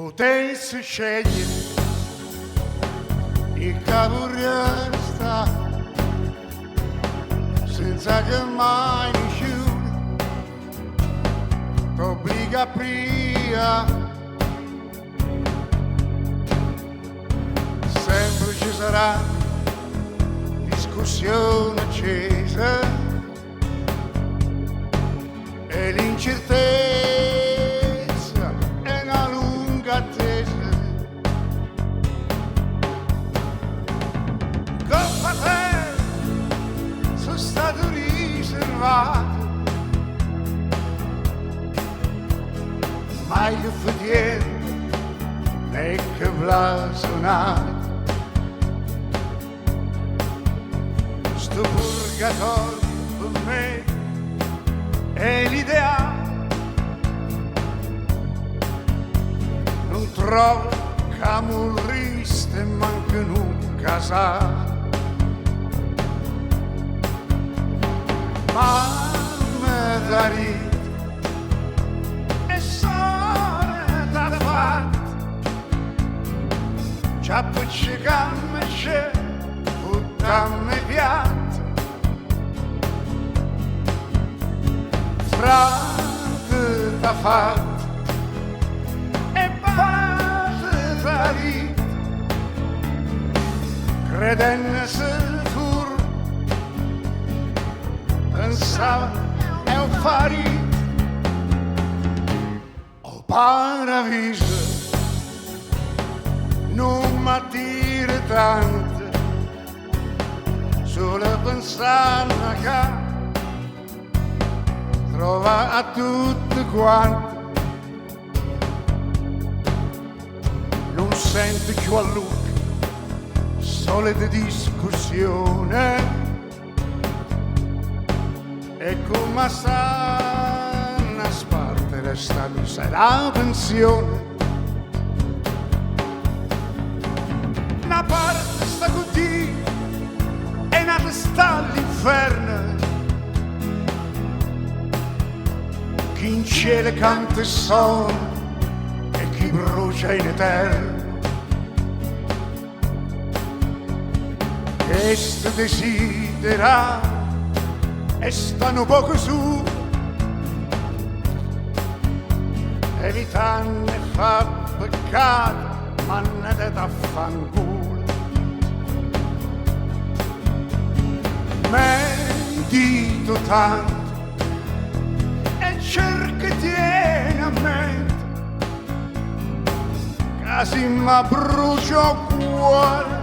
potessi scegliere il capo resta senza che mai nessuno t'obbliga a pria, sempre ci sarà discussione accesa e l'incertezza è una lunga attesa. Colpa te, sono stato riservato, mai che fedele né che blasonato. Sto purgatorio per me è l'ideale, non trovo camurrista e manca un casale. Ma me da rito e sono da fatto, c'appicci camme c'è, puttane piatto. Frate da fatto e padre da rito, credenne se fur, pensava è un farito o paradiso, non m'attira tanto, solo pensare che trova a tutti quanti, non sente più a lui solide discussione e come stanno a spartere stanno se la pensione. Una parte sta così e un'altra sta all'inferno. Chi in cielo canta il sole e chi brucia in eterno. Questo desidera e stanno poco su, evitando e fa peccato, ma ne da fanculo. Medito tanto e cerca tiene a mente, casi ma brucio cuore,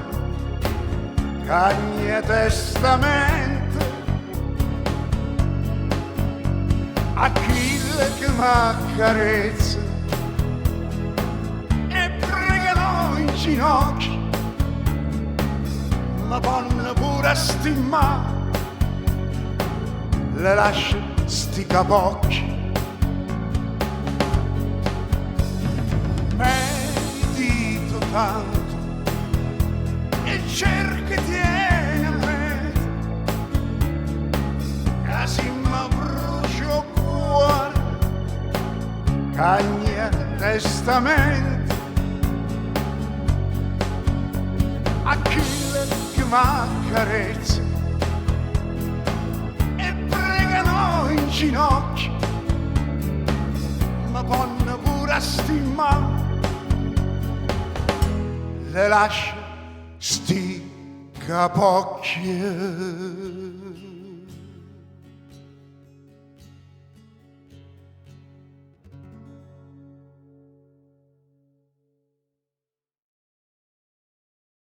cagne testamento, Achille che m'accarezza e pregano in ginocchio, ma vanno pure a stimare, le lascia sti capocchi. Medito tanto e cerca tiene a me, casi ma brucio cuore, cagna testamento, Achille che m'accarezza e pregano in ginocchio, ma vanno pure a stimare, le lascia sti capocchie.